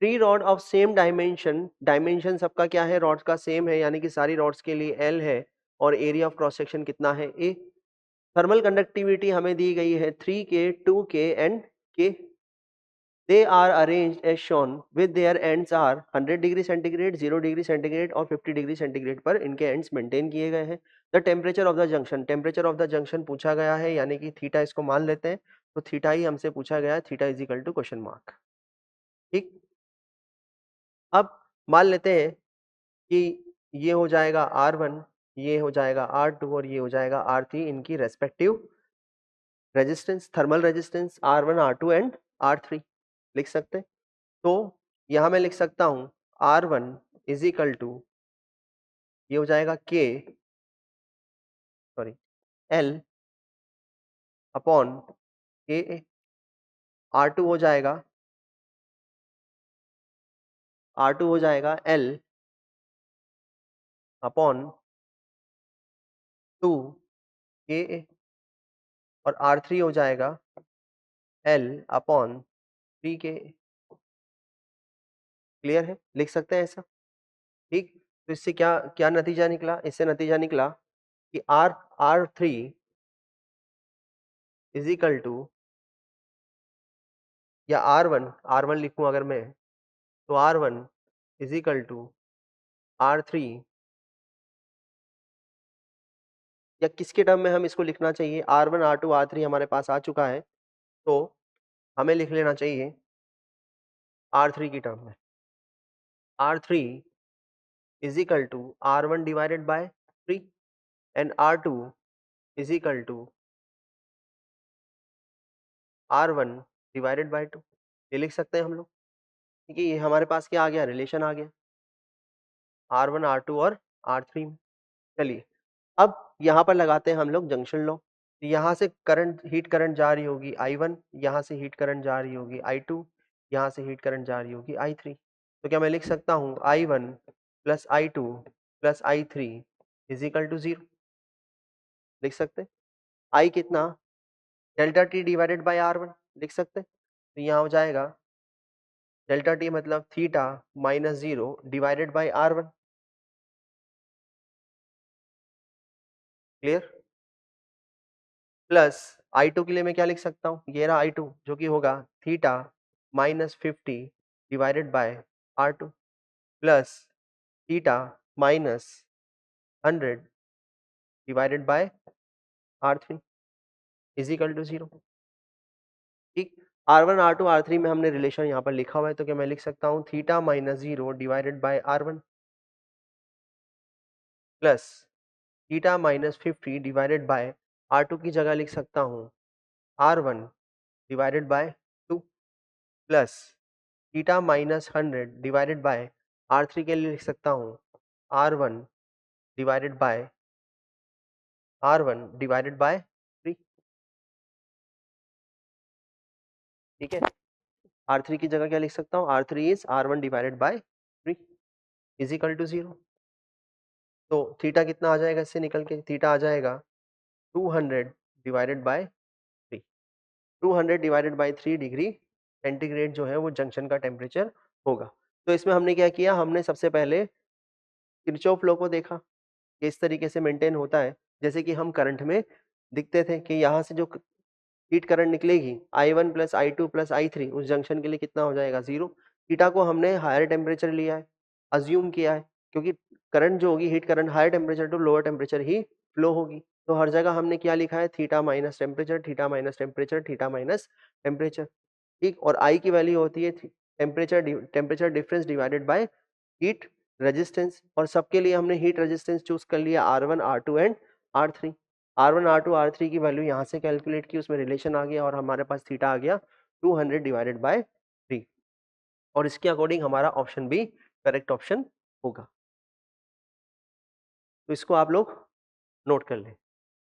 3 rod of same dimension, dimension सबका क्या है, रॉड्स का सेम है, यानी कि सारी रॉड्स के लिए L है, और एरिया ऑफ क्रॉस सेक्शन कितना है, A। थर्मल कंडक्टिविटी हमें दी गई है 3K, 2K and K। They are arranged as shown with their ends are 100 degree centigrade, 0 degree centigrade और 50 डिग्री सेंटीग्रेड पर इनके एंड्स मेंटेन किए गए हैं। The temperature of the junction, temperature of the junction पूछा गया है, यानी कि थीटा इसको मान लेते हैं, तो थीटा ही हमसे पूछा गया है, theta is equal to question mark. ठीक, अब मान लेते हैं कि ये हो जाएगा R1, ये हो जाएगा R2 और ये हो जाएगा R3, इनकी respective resistance, thermal resistance R1, R2 and R3 लिख सकते हैं। तो यहां मैं लिख सकता हूं R1 इज इक्वल टू, ये हो जाएगा K, sorry, L upon Ka। R2 हो जाएगा, R2 हो जाएगा L अपॉन 2 Ka, और R3 हो जाएगा L अपॉन 3Ka। क्लियर है, लिख सकते हैं ऐसा। ठीक, तो इससे क्या क्या नतीजा निकला, इससे नतीजा निकला कि R3 इज इक्वल टू, या R1 लिखूं अगर मैं, तो R1 is equal to R3, या किसके टर्म में हम इसको लिखना चाहिए, R1, R2, R3 हमारे पास आ चुका है, तो हमें लिख लेना चाहिए R3 की टर्म में। R3 is equal to R1 divided by 3 and R2 is equal to R1 divided by 2। ये लिख सकते हैं हम लोग, ठीक है। ये हमारे पास क्या आ गया, रिलेशन आ गया R1, R2 और R3 में। चलिए, अब यहाँ पर लगाते हैं हम लोग जंक्शन लॉ। यहाँ से करंट, हीट करंट जा रही होगी I1, यहाँ से हीट करंट जा रही होगी I2, यहाँ से हीट करंट जा रही होगी I3। तो क्या मैं लिख सकता हूँ I1 plus I2 plus I3 is equal to 0, लिख सकते हैं। I कितना, delta T divided by R1 लिख सकते हैं। तो यहाँ हो जाएगा डेल्टा T मतलब theta minus 0 divided by R1। Clear, plus I2 के लिए मैं क्या लिख सकता हूँ, ये रहा I2 जो कि होगा theta minus 50 divided by R2 plus theta minus 100 divided by R3 is equal to 0। ठीक, R1, R2, R3 में हमने रिलेशन यहाँ पर लिखा हुआ है, तो क्या मैं लिख सकता हूँ theta minus 0 divided by R1 plus theta minus 50 divided by R2 की जगह लिख सकता हूँ R1 divided by 2 plus theta minus 100 divided by R3 के लिए लिख सकता हूँ R1 divided bye R1 divided by 3। ठीक है, R3 की जगह क्या लिख सकता हूँ, R3 is R1 divided by 3 is equal to 0। तो थीटा कितना आ जाएगा इससे निकल के, थीटा आ जाएगा 200 divided by 3। 200 divided by 3 degree centigrade जो है वो जंक्शन का टेम्परेचर होगा। तो इसमें हमने क्या किया, हमने सबसे पहले किरचॉफ लॉ को देखा कि इस तरीके से मेंटेन होता है, जैसे कि हम करंट में दिखते थे कि यहाँ से जो हीट करंट निकलेगी I1 plus I2 plus I3 उस जंक्शन के लिए कितना हो जाएगा, 0। थीटा को हमने हायर टेम्परेचर लिया है, अज्यूम किया है, क्योंकि करंट जो होगी, heat current higher temperature to lower temperature ही फ्लो होगी। तो हर जगह हमने क्या लिखा है, theta minus temperature, theta minus temperature, theta minus temperature. ठीक, और आई की वैल्यू होती है temperature difference divided by heat resistance, और सबके लिए हमने हीट रेजिस्टेंस चूज कर लिया R1, R2 and R3। R1, R2, R3 की वैल्यू यहाँ से कैलकुलेट की, उसमें रिलेशन आ गया और हमारे पास थीटा आ गया 200 डिवाइडेड बाय 3, और इसके अकॉर्डिंग हमारा ऑप्शन बी करेक्ट ऑप्शन होगा। तो इसको आप लोग नोट कर लें।